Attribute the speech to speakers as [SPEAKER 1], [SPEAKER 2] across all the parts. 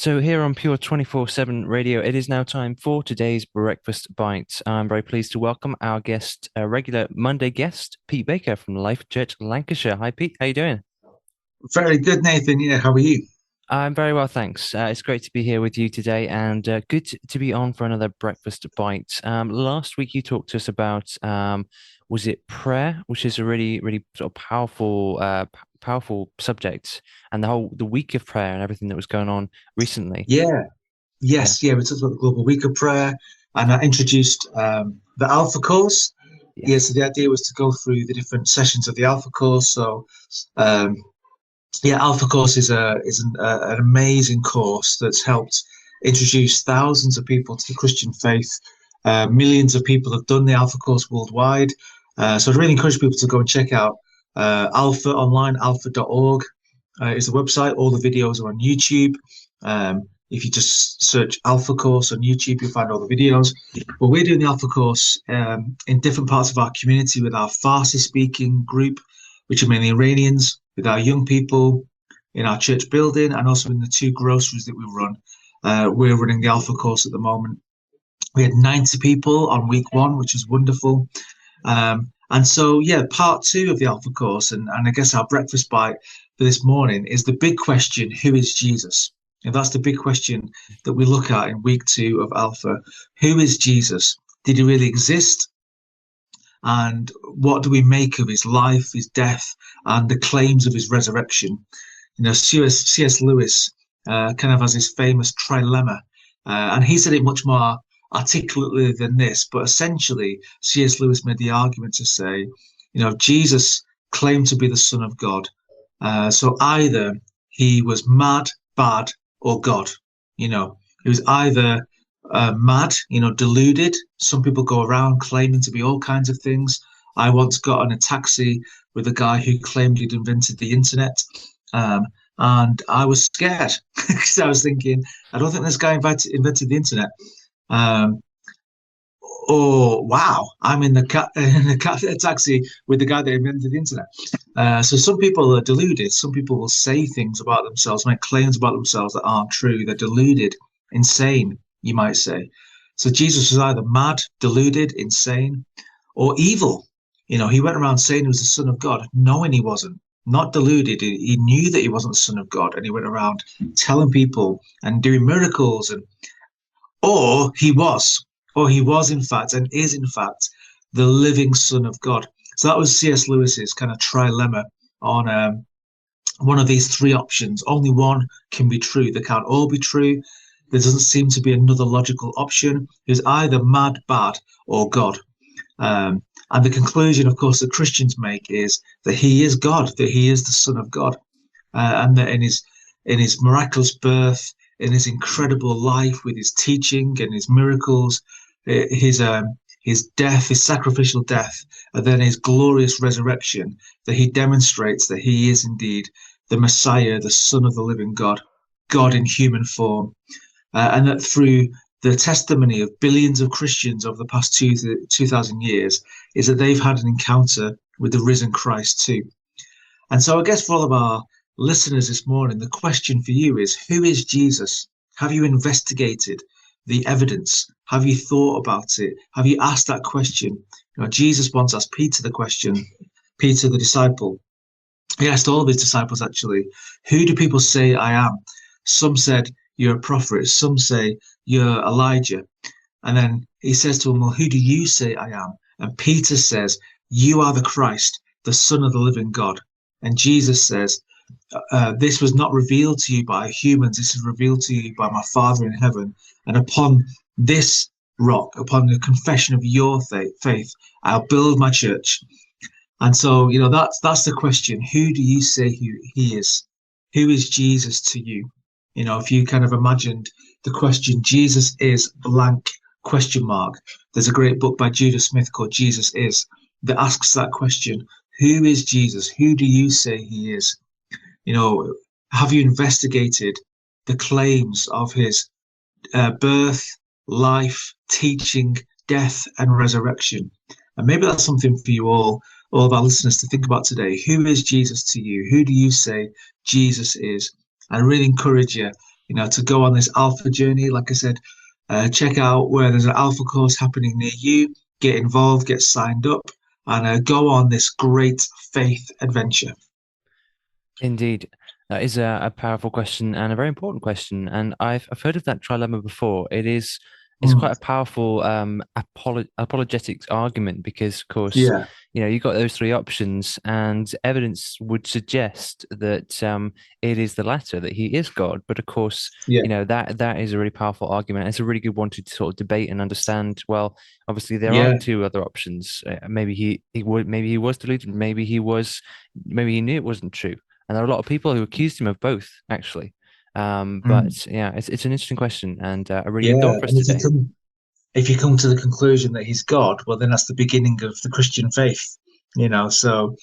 [SPEAKER 1] So here on Pure 24/7 Radio, it is now time for today's breakfast bite. I'm very pleased to welcome our guest, a regular Monday guest, Pete Baker from Life Church Lancashire. Hi, Pete. How you doing?
[SPEAKER 2] Very good, Nathan. Yeah, how are you?
[SPEAKER 1] I'm very well, thanks. It's great to be here with you today, and good to be on for another breakfast bite. Last week you talked to us about was it prayer, which is a really sort of powerful subject, and the week of prayer and everything that was going on recently.
[SPEAKER 2] Yeah,
[SPEAKER 1] Yeah,
[SPEAKER 2] yes, yeah. We talked about the Global Week of Prayer, and I introduced the Alpha course.
[SPEAKER 1] yeah.
[SPEAKER 2] Yeah, so the idea was to go through the different sessions of the Alpha course. So, um, yeah, Alpha course is an amazing course that's helped introduce thousands of people to the Christian faith. Millions of people have done the Alpha course worldwide. So I'd really encourage people to go and check out Alpha online, alpha.org is the website. All the videos are on YouTube. If you just search Alpha Course on YouTube, you'll find all the videos. But we're doing the Alpha Course in different parts of our community with our Farsi speaking group, which are mainly Iranians, with our young people in our church building, and also in the two groceries that we run. We're running the Alpha Course at the moment. We had 90 people on week one, which was wonderful. And so, yeah, part two of the Alpha Course, and I guess our breakfast bite for this morning is the big question: who is Jesus? And that's the big question that we look at in week two of Alpha. Who is Jesus? Did he really exist? And what do we make of his life, his death, and the claims of his resurrection? You know, C.S. Lewis kind of has this famous trilemma, and he said it much more articulately than this. But essentially, C.S. Lewis made the argument to say, you know, Jesus claimed to be the Son of God. So either he was mad, bad, or God. You know, he was either mad, you know, deluded. Some people go around claiming to be all kinds of things. I once got in a taxi with a guy who claimed he'd invented the internet. Um, and I was scared because I was thinking, I don't think this guy invented the internet. Um, oh wow, I'm in the taxi with the guy that invented the internet. So some people are deluded. Some people will say things about themselves, make claims about themselves that aren't true. They're deluded, insane, you might say. So Jesus was either mad, deluded, insane, or evil. You know, he went around saying he was the Son of God, knowing he wasn't. Not deluded. He knew that he wasn't the Son of God, and he went around telling people and doing miracles, and or he was, or he was in fact, and is in fact, the living Son of God. So that was C.S. Lewis's kind of trilemma on one of these three options. Only one can be true. They can't all be true. There doesn't seem to be another logical option. It's either mad, bad, or God. And the conclusion, of course, that Christians make is that he is God, that he is the Son of God, and that in his miraculous birth, in his incredible life with his teaching and his miracles, his death, his sacrificial death, and then his glorious resurrection, that he demonstrates that he is indeed the Messiah, the Son of the living God, God in human form, and that through the testimony of billions of Christians over the past 2,000 years is that they've had an encounter with the risen Christ too. And so I guess for all of our listeners this morning, the question for you is, who is Jesus? Have you investigated the evidence? Have you thought about it? Have you asked that question? You know, Jesus once asked Peter the question, Peter the disciple. He asked all of his disciples actually, who do people say I am? Some said, you're a prophet. Some say, you're Elijah. And then he says to them, well, who do you say I am? And Peter says, you are the Christ, the Son of the living God. And Jesus says, this was not revealed to you by humans. This is revealed to you by my Father in heaven. And upon this rock, upon the confession of your faith, I'll build my church. And so, you know, that's the question. Who do you say he is? Who is Jesus to you? You know, if you kind of imagined the question, Jesus is blank question mark. There's a great book by Judah Smith called Jesus Is that asks that question. Who is Jesus? Who do you say he is? You know, have you investigated the claims of his birth, life, teaching, death, and resurrection? And maybe that's something for you all of our listeners to think about today. Who is Jesus to you? Who do you say Jesus is? I really encourage you, to go on this alpha journey. Like I said, check out where there's an alpha course happening near you, get involved, get signed up, and go on this great faith adventure.
[SPEAKER 1] Indeed. That is a powerful question and a very important question. And I've heard of that trilemma before. It's
[SPEAKER 2] Mm,
[SPEAKER 1] quite a powerful apologetics argument because, of course,
[SPEAKER 2] yeah,
[SPEAKER 1] you've got those three options, and evidence would suggest that it is the latter, that he is God. But of course,
[SPEAKER 2] yeah,
[SPEAKER 1] that is a really powerful argument. It's a really good one to sort of debate and understand. Well, obviously there are
[SPEAKER 2] yeah,
[SPEAKER 1] two other options. Maybe maybe he was deluded, maybe he knew it wasn't true. And there are a lot of people who accused him of both, actually.
[SPEAKER 2] mm,
[SPEAKER 1] But yeah, it's an interesting question and a really good
[SPEAKER 2] yeah.
[SPEAKER 1] thought for us
[SPEAKER 2] And
[SPEAKER 1] today.
[SPEAKER 2] if you come to the conclusion that he's God, well, then that's the beginning of the Christian faith. So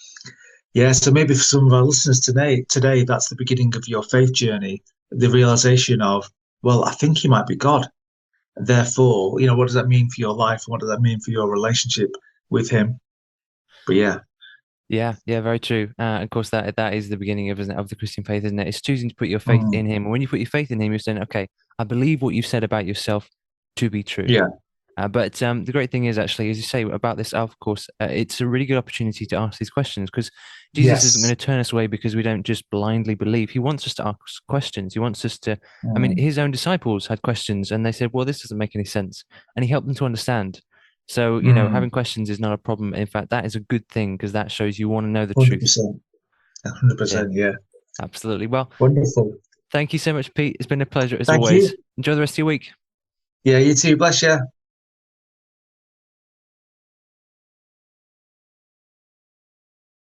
[SPEAKER 2] yeah, so maybe for some of our listeners today, that's the beginning of your faith journey. The realization of, well, I think he might be God. Therefore, what does that mean for your life? What does that mean for your relationship with him? But yeah,
[SPEAKER 1] Yeah, yeah, very true. Of course, that is the beginning of, isn't it, of the Christian faith, isn't it? It's choosing to put your faith
[SPEAKER 2] mm,
[SPEAKER 1] in Him. And when you put your faith in Him, you're saying, okay, I believe what you've said about yourself to be true.
[SPEAKER 2] yeah,
[SPEAKER 1] But the great thing is actually, as you say about this Alpha course, it's a really good opportunity to ask these questions because Jesus isn't going
[SPEAKER 2] yes,
[SPEAKER 1] to turn us away because we don't just blindly believe. He wants us to ask questions. He wants us to, I mean,
[SPEAKER 2] mm,
[SPEAKER 1] his own disciples had questions and they said, well, this doesn't make any sense. And he helped them to understand. So,
[SPEAKER 2] mm,
[SPEAKER 1] having questions is not a problem. In fact, that is a good thing because that shows you want to know the truth.
[SPEAKER 2] 100%, 100%,
[SPEAKER 1] Yeah,
[SPEAKER 2] yeah,
[SPEAKER 1] absolutely. Well,
[SPEAKER 2] wonderful.
[SPEAKER 1] thank you so much, Pete. It's been a pleasure as
[SPEAKER 2] Thank
[SPEAKER 1] always.
[SPEAKER 2] you.
[SPEAKER 1] Enjoy the rest of your week.
[SPEAKER 2] Yeah, you too. Bless you.